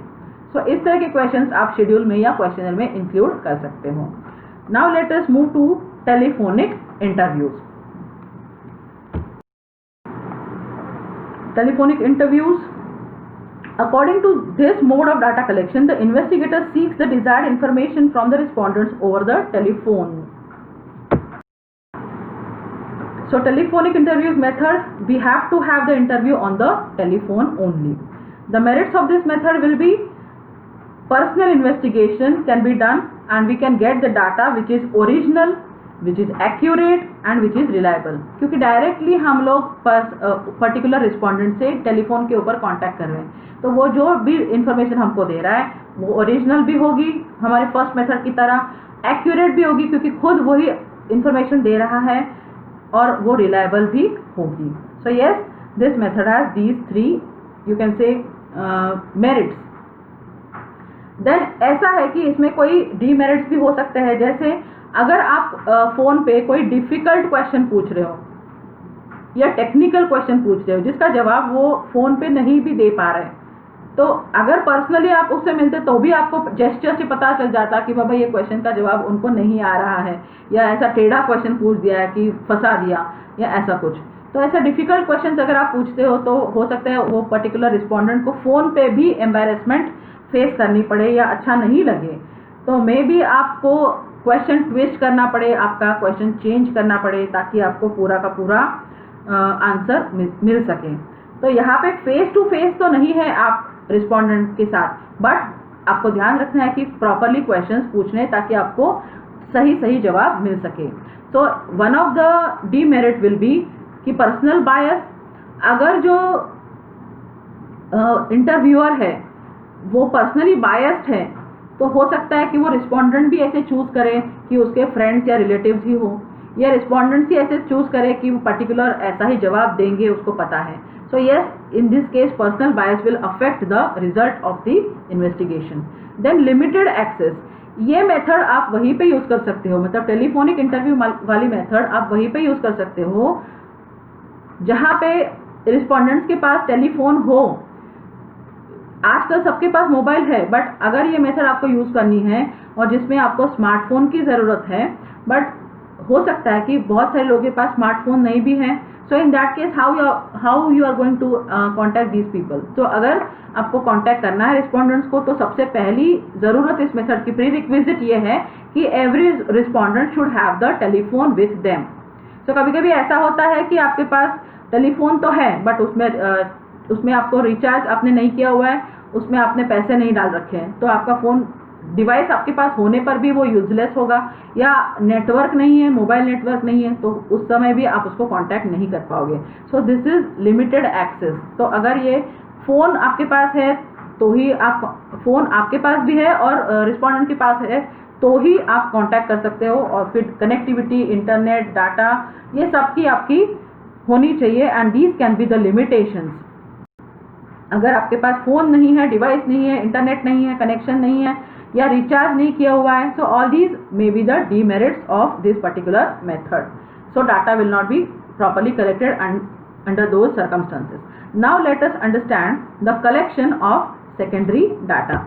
सो इस तरह के क्वेश्चंस आप शेड्यूल में या क्वेश्चनर में इंक्लूड कर सकते हो. Now let us move to telephonic interviews. Telephonic interviews. According to this mode of data collection, the investigator seeks the desired information from the respondents over the telephone. So telephonic interviews method, we have to have the interview on the telephone only. The merits of this method will be personal investigation can be done and we can get the data which is original, which is accurate and which is reliable. क्योंकि directly हम लोग particular respondent से telephone के ऊपर contact कर रहे हैं, तो वो जो भी इंफॉर्मेशन हमको दे रहा है वो ओरिजिनल भी होगी हमारे फर्स्ट मेथड की तरह, एक्यूरेट भी होगी क्योंकि खुद वही इंफॉर्मेशन दे रहा है, और वो रिलायबल भी होगी. So yes, this method has these 3 you can say merits. Then ऐसा है कि इसमें कोई डीमेरिट्स भी हो सकते हैं, जैसे अगर आप फोन पे कोई डिफिकल्ट क्वेश्चन पूछ रहे हो या टेक्निकल क्वेश्चन पूछ रहे हो जिसका जवाब वो फोन पे नहीं भी दे पा रहे हैं, तो अगर पर्सनली आप उससे मिलते तो भी आपको जेस्चर से पता चल जाता कि बाबा ये क्वेश्चन का जवाब उनको नहीं आ रहा है, या ऐसा टेढ़ा क्वेश्चन पूछ दिया है कि फंसा दिया या ऐसा कुछ. तो ऐसा डिफिकल्ट क्वेश्चन अगर आप पूछते हो तो हो सकता है वो पर्टिकुलर रिस्पॉन्डेंट को फोन पे भी एम्बेरसमेंट फेस करनी पड़े या अच्छा नहीं लगे. तो मे बी आपको क्वेश्चन ट्विस्ट करना पड़े, आपका क्वेश्चन चेंज करना पड़े ताकि आपको पूरा का पूरा आंसर मिल सके. तो यहाँ पे फेस टू फेस तो नहीं है आप रिस्पॉन्डेंट के साथ, बट आपको ध्यान रखना है कि प्रॉपरली क्वेश्चंस पूछने ताकि आपको सही सही जवाब मिल सके. So one of the demerit will be कि पर्सनल बायस. अगर जो इंटरव्यूअर है वो पर्सनली बायस्ड है तो हो सकता है कि वो रिस्पॉन्डेंट भी ऐसे चूज करे कि उसके फ्रेंड्स या रिलेटिव्स ही हो, या रिस्पॉन्डेंट्स ही ऐसे चूज करे कि वो पर्टिकुलर ऐसा ही जवाब देंगे, उसको पता है. So yes, in this case personal bias will affect the result of the investigation. Then limited access. ये मेथड आप वहीं पे यूज कर सकते हो, मतलब टेलीफोनिक इंटरव्यू वाली मेथड आप वहीं पे यूज कर सकते हो जहाँ पे रिस्पॉन्डेंट्स के पास टेलीफोन हो. आजकल सबके पास मोबाइल है, बट अगर ये मेथड आपको यूज करनी है और जिसमें आपको स्मार्टफोन की ज़रूरत है, बट हो सकता है कि बहुत सारे लोगों के पास स्मार्टफोन नहीं भी है, so in that case how you are going to contact these people. तो अगर आपको कॉन्टैक्ट करना है रिस्पॉन्डेंट्स को, तो सबसे पहली ज़रूरत इस मेथड की प्री रिक्विजिट ये है कि every respondent should have the telephone with them. तो कभी कभी ऐसा होता है कि आपके पास टेलीफोन तो है बट उसमें आपको रिचार्ज आपने नहीं किया हुआ है, उसमें आपने पैसे नहीं डाल रखे हैं, तो आपका फ़ोन डिवाइस आपके पास होने पर भी वो यूजलेस होगा, या नेटवर्क नहीं है, मोबाइल नेटवर्क नहीं है, तो उस समय भी आप उसको कांटेक्ट नहीं कर पाओगे। So this is limited access. तो अगर ये फ़ोन आपके पास है तो ही आप, फ़ोन आपके पास भी है और रिस्पोंडेंट के पास है तो ही आप कांटेक्ट कर सकते हो, और फिर कनेक्टिविटी, इंटरनेट, डाटा, ये सब की आपकी होनी चाहिए, and these can be the limitations. अगर आपके पास फ़ोन नहीं है, डिवाइस नहीं है, इंटरनेट नहीं है, कनेक्शन नहीं है, या रिचार्ज नहीं किया हुआ है, so all these may be the demerits of this particular method. So data will not be properly collected under those circumstances. Now let us understand the collection of secondary data.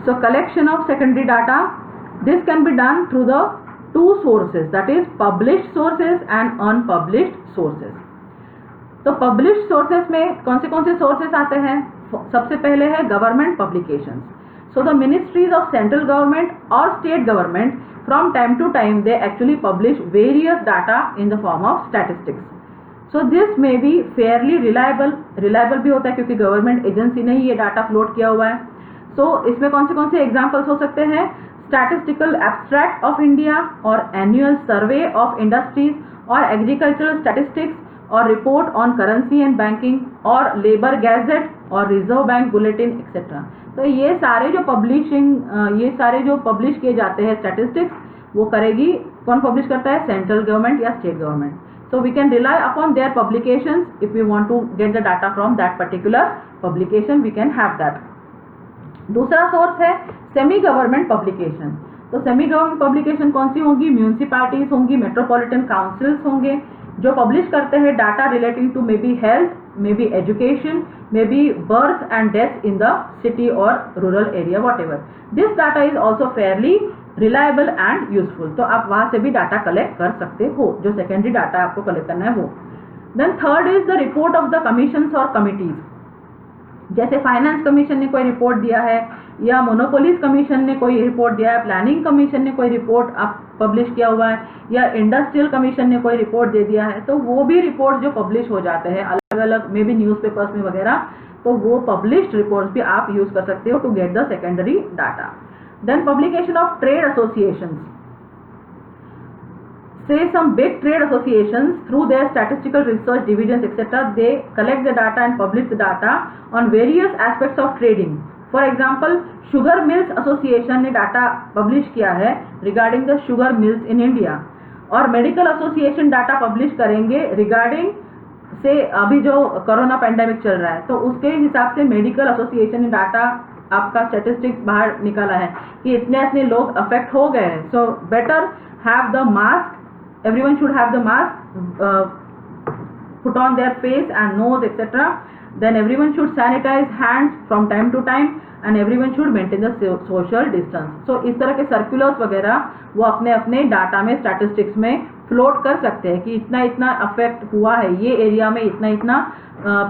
So collection of secondary data, this can be done through the two sources, that is published sources and unpublished sources. तो published sources में कौन से sources आते हैं? सबसे पहले है government publications. So the ministries of central government और state government from time to time they actually publish various data in the form of statistics. So this may be fairly reliable भी होता है क्योंकि गवर्नमेंट एजेंसी ने ही ये data float किया हुआ है. सो इसमें कौन से एग्जाम्पल्स हो सकते हैं? स्टैटिस्टिकल एब्स्ट्रैक्ट ऑफ इंडिया, और एनुअल सर्वे ऑफ इंडस्ट्रीज, और एग्रीकल्चरल स्टैटिस्टिक्स, और report on currency and banking, और लेबर गैजेट, और रिजर्व बैंक बुलेटिन एक्सेट्रा. तो ये सारे जो पब्लिश किए जाते हैं स्टैटिस्टिक्स, वो करेगी कौन पब्लिश करता है? सेंट्रल गवर्नमेंट या state government. So we can rely upon their publications. If you want to get the data from that particular publication, we can have that. दूसरा सोर्स है सेमी गवर्नमेंट पब्लिकेशन. तो semi government publication कौन सी होंगी? Municipalities होंगी, metropolitan councils होंगे, जो publish करते हैं data relating to may be health, may be education, may be birth and death in the city और rural area, whatever. This data is also fairly reliable and useful. तो आप वहां से भी डाटा कलेक्ट कर सकते हो, जो सेकेंडरी डाटा आपको कलेक्ट करना है वो. Then third is the report of the commissions और कमिटीज. जैसे फाइनेंस कमीशन ने कोई रिपोर्ट दिया है, या मोनोपोलीज कमीशन ने कोई रिपोर्ट दिया है, प्लानिंग कमीशन ने कोई रिपोर्ट आप पब्लिश किया हुआ है, या इंडस्ट्रियल कमीशन ने कोई रिपोर्ट दे दिया है, तो वो भी रिपोर्ट जो पब्लिश हो जाते हैं अलग अलग मे बी न्यूज़पेपर्स में वगैरह, तो वो पब्लिश्ड रिपोर्ट्स भी आप यूज कर सकते हो to get the secondary data. Then publication of trade associations. Say some big trade associations, through their statistical research divisions etc., they collect the data and publish the data on various aspects of trading. For example, Sugar Mills Association ने data publish किया है regarding the sugar mills in India, और medical association data publish करेंगे regarding से अभी जो corona pandemic चल रहा है, तो उसके हिसाब से मेडिकल एसोसिएशन ने डाटा आपका स्टेटिस्टिक्स बाहर निकाला है कि इतने लोग अफेक्ट हो गए हैं. So better have the mask. Everyone should have the mask put on their face and nose etc. Then everyone should sanitize hands from time to time and everyone should maintain the social distance. So इस तरह के circulars वगैरह वो अपने data में statistics में float कर सकते हैं कि इतना अफेक्ट हुआ है, ये एरिया में इतना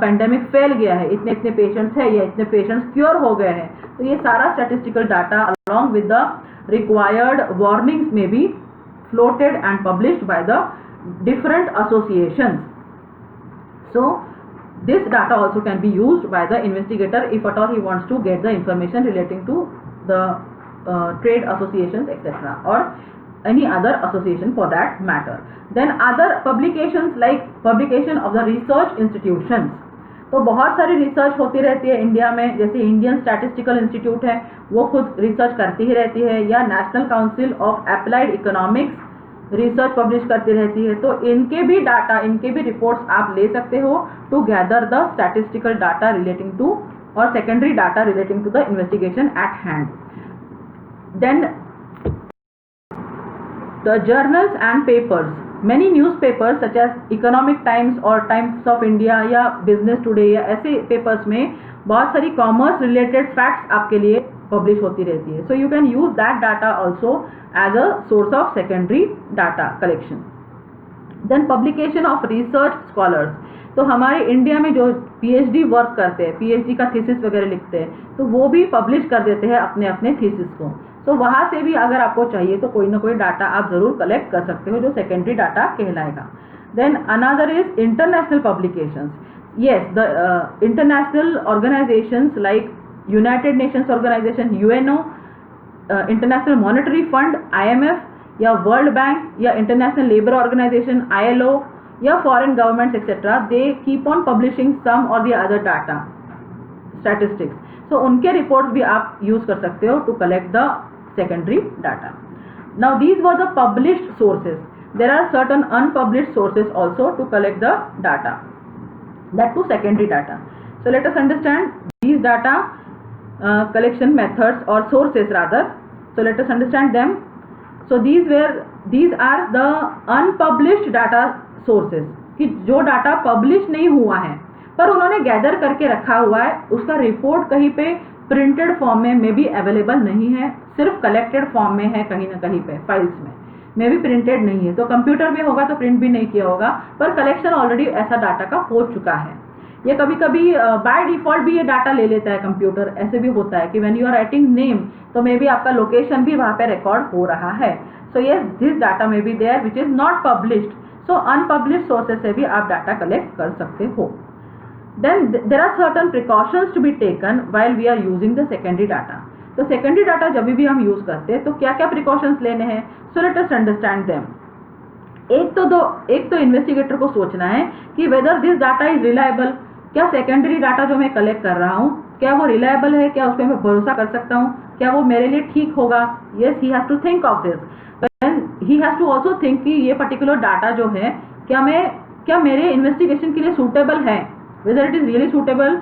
पेंडेमिक फैल गया है, इतने पेशेंट्स है, या इतने पेशेंट्स क्योर हो गए हैं. तो ये सारा statistical data along with the required warnings में भी floated and published by the different associations. So this data also can be used by the investigator if at all he wants to get the information relating to the trade associations etc., or any other association for that matter. Then other publications like publication of the research institutions. तो बहुत सारी research होती रहती है India में, जैसे Indian statistical institute है वो खुद रिसर्च करती ही रहती है, या national council of applied economics research publish करती रहती है. तो इनके भी डाटा, इनके भी रिपोर्ट्स आप ले सकते हो to gather the statistical data relating to और secondary data relating to the investigation at hand. Then the journals and papers. Many newspapers such as Economic Times और Times of India या Business Today या ऐसे papers में बहुत सारी commerce related facts आपके लिए पब्लिश होती रहती है. So you can use that data also as a source of secondary data collection. Then publication of research scholars, तो हमारे इंडिया में जो पीएचडी वर्क करते हैं, पीएचडी का थीसिस वगैरह लिखते हैं, तो वो भी पब्लिश कर देते हैं अपने अपने थीसिस को। तो वहाँ से भी अगर आपको चाहिए तो कोई ना कोई डाटा आप ज़रूर कलेक्ट कर सकते हो, जो सेकेंडरी डाटा कहलाएगा। Then another is international publications. yes, the international organizations like United Nations Organization, UNO, International Monetary Fund, IMF, या वर्ल्ड बैंक, या इंटरनेशनल लेबर ऑर्गेनाइजेशन ILO, या foreign governments etcetera, they keep on publishing some और the other data statistics. So उनके reports भी आप use कर सकते हो to collect the secondary data. Now these were the published sources, there are certain unpublished sources also to collect the data, that to secondary data. So let us understand these data collection methods or sources rather. So let us understand them. So these are the unpublished data sources, कि जो data publish नहीं हुआ है पर उन्होंने gather करके रखा हुआ है, उसका रिपोर्ट कहीं पे प्रिंटेड फॉर्म में भी अवेलेबल नहीं है, सिर्फ कलेक्टेड फॉर्म में है कहीं ना कहीं पे फाइल्स में भी प्रिंटेड नहीं है। तो कंप्यूटर भी होगा तो प्रिंट भी नहीं किया होगा, पर कलेक्शन ऑलरेडी ऐसा डाटा का हो चुका है। ये कभी कभी बाय डिफॉल्ट भी ये डाटा ले लेता है कंप्यूटर, ऐसे भी होता है कि when you are writing name तो मे बी आपका लोकेशन भी वहाँ पे रिकॉर्ड हो रहा है। So yes, this data may be there which is not published. So unpublished sources से भी आप डाटा कलेक्ट कर सकते हो। Then there are certain precautions to be taken while we are using the secondary data. तो secondary data जब भी हम यूज करते हैं तो क्या क्या प्रिकॉशंस लेने हैं, सो लेट अस अंडरस्टैंड देम। एक तो इन्वेस्टिगेटर को सोचना है कि whether this data is reliable, क्या सेकेंडरी डाटा जो मैं कलेक्ट कर रहा हूँ क्या वो रिलायबल है, क्या उस पर मैं भरोसा कर सकता हूँ, क्या वो मेरे लिए ठीक होगा। Yes, he has to think of this, but he has to also think कि ये पर्टिकुलर डाटा जो है क्या मेरे इन्वेस्टिगेशन के लिए सूटेबल है, whether it is really suitable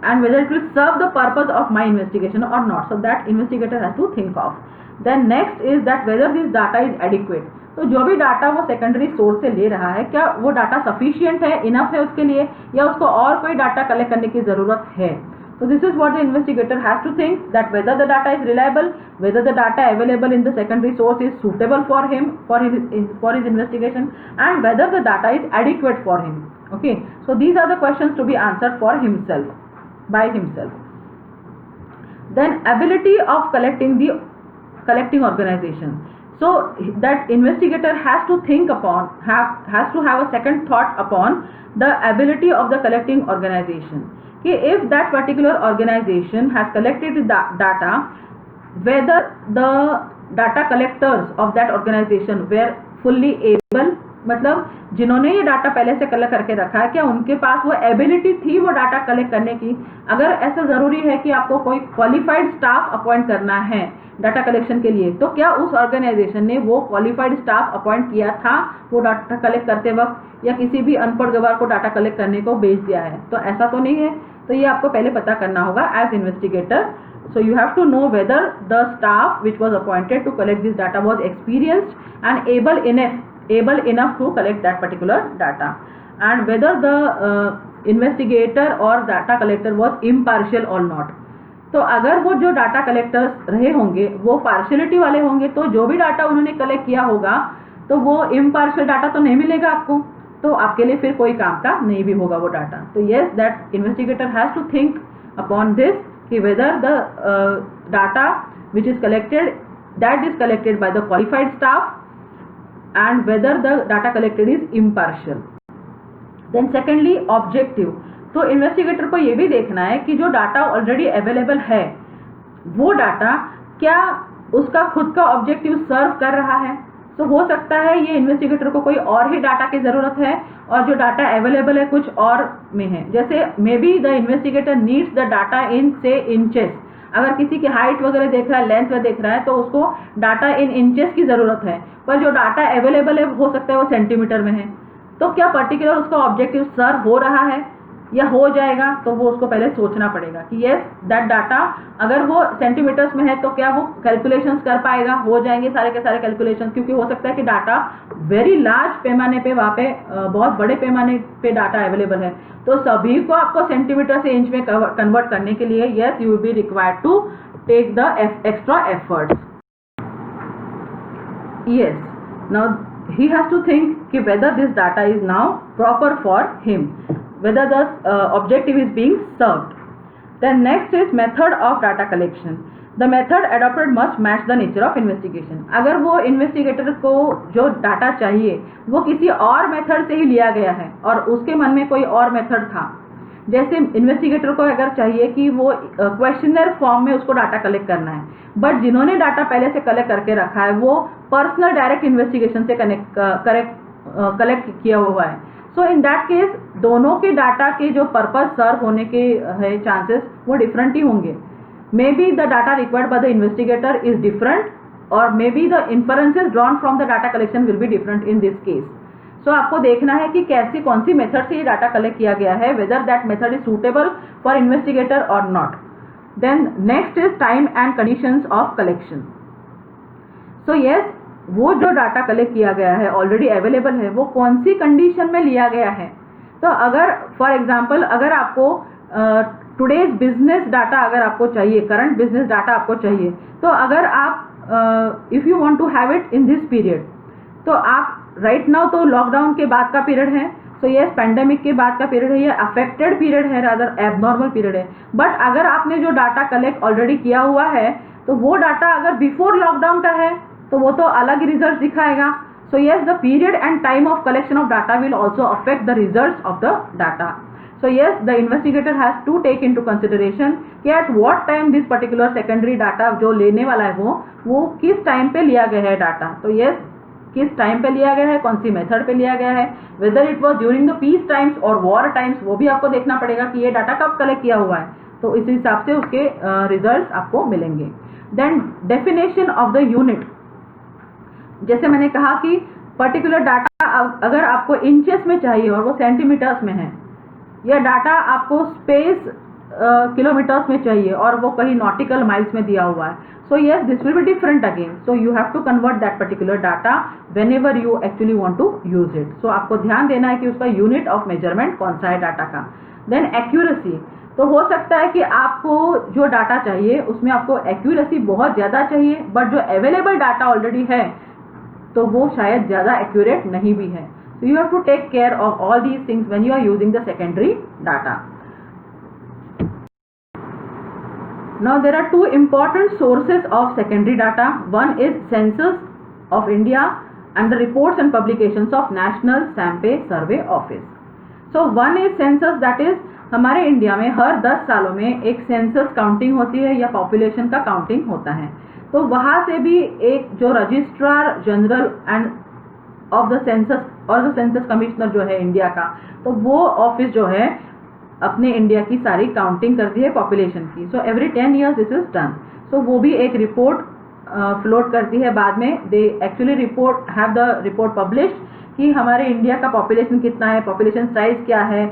and whether it will serve the purpose of my investigation or not. So that investigator has to think of. Then next is that whether this data is adequate. तो जो भी data वो secondary source से ले रहा है क्या वो डाटा सफिशिएंट है, इनफ है उसके लिए, या उसको और कोई डाटा कलेक्ट करने की जरूरत है। So this is what the investigator has to think, that whether the data is reliable, whether the data available in the secondary source is suitable for him, for his investigation, and whether the data is adequate for him. Okay, so these are the questions to be answered for himself, by himself. Then ability of collecting organization. So that investigator has to think upon, has to have a second thought upon the ability of the collecting organization. कि if that particular organization has collected the data, whether the data collectors of that organization were fully able, मतलब जिन्होंने ये data पहले से collect करके रखा है क्या उनके पास वो एबिलिटी थी वो डाटा कलेक्ट करने की। अगर ऐसा ज़रूरी है कि आपको कोई क्वालिफाइड स्टाफ अपॉइंट करना है डाटा कलेक्शन के लिए, तो क्या उस ऑर्गेनाइजेशन ने वो क्वालिफाइड स्टाफ अपॉइंट किया था वो डाटा कलेक्ट करते वक्त, या किसी भी अनपढ़ गवार को डाटा कलेक्ट करने को भेज दिया है। तो ऐसा तो नहीं है, तो ये आपको पहले पता करना होगा as investigator. So you have to know whether the staff which was appointed to collect this data was experienced and able enough to collect that particular data, and whether the investigator or data collector was impartial or not. तो अगर वो जो data collectors रहे होंगे वो partiality वाले होंगे तो जो भी डाटा उन्होंने कलेक्ट किया होगा तो वो इम्पार्शियल डाटा तो नहीं मिलेगा आपको, तो आपके लिए फिर कोई काम का नहीं भी होगा वो डाटा। तो yes, that investigator has to think upon this कि whether the data which is collected, that is collected by the qualified staff, and whether the data collected is impartial. Then secondly, objective. तो investigator को ये भी देखना है कि जो data already available है वो डाटा क्या उसका खुद का ऑब्जेक्टिव सर्व कर रहा है। तो हो सकता है ये इन्वेस्टिगेटर को कोई और ही डाटा की ज़रूरत है और जो डाटा अवेलेबल है कुछ और में है। जैसे मे be the investigator needs the data in से इंचेस, अगर किसी की हाइट वगैरह देख रहा है, लेंथ वगैरह देख रहा है, तो उसको डाटा इन इंचेस की ज़रूरत है, पर जो डाटा अवेलेबल है हो सकता है वो सेंटीमीटर में है। तो क्या पर्टिकुलर उसका ऑब्जेक्टिव सर्व हो रहा है या हो जाएगा, तो वो उसको पहले सोचना पड़ेगा कि येस दैट डाटा अगर वो सेंटीमीटर्स में है तो क्या वो कैलकुलेशंस कर पाएगा, हो जाएंगे सारे के सारे कैलकुलेशंस, क्योंकि हो सकता है कि डाटा वेरी लार्ज पैमाने पे वहाँ पे बहुत बड़े पैमाने पे डाटा अवेलेबल है। तो सभी को आपको सेंटीमीटर से इंच में कन्वर्ट करने के लिए yes you will be required to take the extra efforts. Yes, now he has to think कि whether this data is now proper for him, whether the objective is being served. Then next is method of data collection. The method adopted must match the nature of investigation. अगर वो investigator को जो data चाहिए वो किसी और method से ही लिया गया है और उसके मन में कोई और मेथड था, जैसे इन्वेस्टिगेटर को अगर चाहिए कि वो क्वेश्चनर फॉर्म में उसको डाटा कलेक्ट करना है, बट जिन्होंने डाटा पहले से कलेक्ट करके रखा है वो पर्सनल डायरेक्ट इन्वेस्टिगेशन से कलेक्ट किया हुआ है, सो इन दैट केस दोनों के डाटा के जो पर्पज सर्व होने के है चांसेस वो डिफरेंट ही होंगे. May be the data required by the investigator is different और may be the inferences drawn from the data collection will be different in this case. So आपको देखना है कि कैसी कौन सी मेथड से ये डाटा कलेक्ट किया गया है, whether that method is suitable for investigator और not. Then next is time and conditions of collection. So yes, वो जो डाटा कलेक्ट किया गया है ऑलरेडी अवेलेबल है, वो कौन सी कंडीशन में लिया गया है. तो अगर फॉर एग्जांपल अगर आपको टुडेज बिजनेस डाटा अगर आपको चाहिए, करंट बिजनेस डाटा आपको चाहिए, तो अगर आप if you want to have it in this period, तो आप राइट नाउ तो लॉकडाउन के बाद का पीरियड है, सो ये पैंडेमिक के बाद का पीरियड है, ये अफेक्टेड पीरियड है, रादर एबनॉर्मल पीरियड है. बट अगर आपने जो डाटा कलेक्ट ऑलरेडी किया हुआ है तो वो डाटा अगर बिफोर लॉकडाउन का है तो वो तो अलग रिजल्ट दिखाएगा. So yes, the period and time of collection of data will also affect the result of the data. So yes, the investigator has to take into consideration कि at what time this particular secondary data जो लेने वाला है वो किस time पे लिया गया है डाटा. तो yes, किस टाइम पे लिया गया है, कौन सी मेथड पे लिया गया है, whether it was during the peace times और war times, वो भी आपको देखना पड़ेगा कि ये डाटा कब कलेक्ट किया हुआ है, तो इस हिसाब से उसके रिजल्ट आपको मिलेंगे. Then definition of the unit. जैसे मैंने कहा कि पर्टिकुलर डाटा अगर आपको इंचेस में चाहिए और वो सेंटीमीटर्स में है, या डाटा आपको स्पेस किलोमीटर्स में चाहिए और वो कहीं नॉटिकल माइल्स में दिया हुआ है, so yes this will be different again. So you have to convert that particular data whenever you actually want to use it. So आपको ध्यान देना है कि उसका यूनिट ऑफ मेजरमेंट कौन सा है डाटा का. Then accuracy. तो हो सकता है कि आपको जो डाटा चाहिए उसमें आपको एक्यूरेसी बहुत ज़्यादा चाहिए, बट जो अवेलेबल डाटा ऑलरेडी है तो वो शायद ज़्यादा एक्यूरेट नहीं भी है. So you have to take care of all these things when you are using the secondary data. Now there are two important sources of secondary data. One is Census of India and the reports and publications of National Sample Survey Office. So one is census, that is हमारे India में हर 10 सालों में एक census counting होती है या population का counting होता है. तो वहाँ से भी एक जो registrar general end of the census और द सेंसस कमिश्नर जो है इंडिया का, तो वो ऑफिस जो है अपने इंडिया की सारी काउंटिंग करती है पॉपुलेशन की. So every 10 years this is done. So वो भी एक रिपोर्ट फ्लोट करती है बाद में. They actually report have the report published कि हमारे इंडिया का पॉपुलेशन कितना है, पॉपुलेशन साइज क्या है,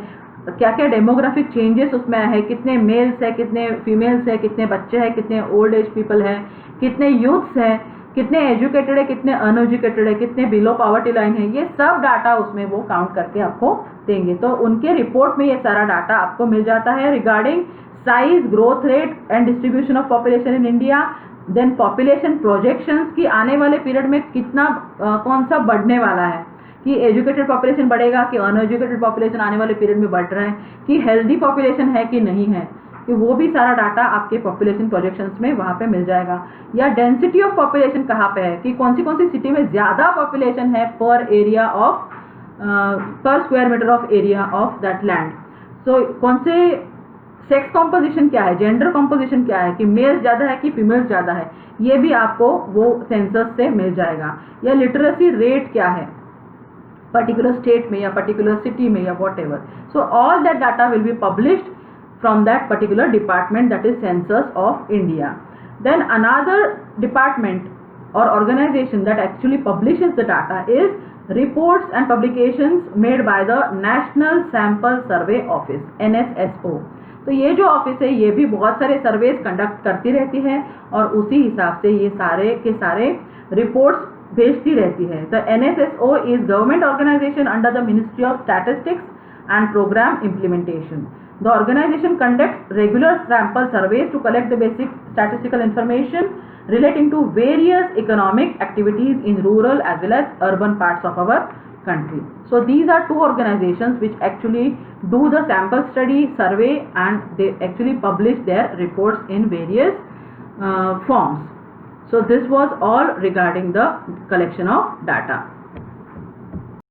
क्या क्या डेमोग्राफिक चेंजेस उसमें है, कितने मेल्स है, कितने फीमेल्स है, कितने बच्चे हैं, कितने ओल्ड एज पीपल हैं, कितने यूथ्स हैं, कितने एजुकेटेड है, कितने अनएजुकेटेड है, कितने बिलो पॉवर्टी लाइन है, ये सब डाटा उसमें वो काउंट करके आपको देंगे. तो उनके रिपोर्ट में ये सारा डाटा आपको मिल जाता है regarding size, growth rate and distribution of population in India. Then population projections की आने वाले पीरियड में कितना कौन सा बढ़ने वाला है, कि एजुकेटेड पॉपुलेशन बढ़ेगा कि अनएजुकेटेड पॉपुलेशन आने वाले पीरियड में बढ़ रहा है, कि हेल्दी पॉपुलेशन है कि नहीं है, कि वो भी सारा डाटा आपके पॉपुलेशन प्रोजेक्शंस में वहाँ पे मिल जाएगा. या डेंसिटी ऑफ पॉपुलेशन कहाँ पे है, कि कौन सी सिटी में ज़्यादा पॉपुलेशन है पर area of per square meter of area of that land. So कौन से सेक्स कॉम्पोजिशन क्या है, जेंडर कॉम्पोजिशन क्या है, कि मेल्स ज़्यादा है कि फीमेल्स ज़्यादा है, ये भी आपको वो सेंसस से मिल जाएगा. या लिटरेसी रेट क्या है पर्टिकुलर स्टेट में या पर्टिकुलर सिटी में या what ever. So all that data will be published from that particular department, that is Census of India. Then another department or organization that actually publishes the data is reports and publications made by the National Sample Survey Office, NSSO. तो ये जो office है ये भी बहुत सारे surveys conduct करती रहती है और उसी हिसाब से ये सारे के सारे रिपोर्ट्स भेजती रहती है. The NSSO is government organization under the Ministry of Statistics and Program Implementation. The organization conducts regular sample surveys to collect the basic statistical information relating to various economic activities in rural as well as urban parts of our country. So these are two organizations which actually do the sample study survey, and they actually publish their reports in various forms. So this was all regarding the collection of data.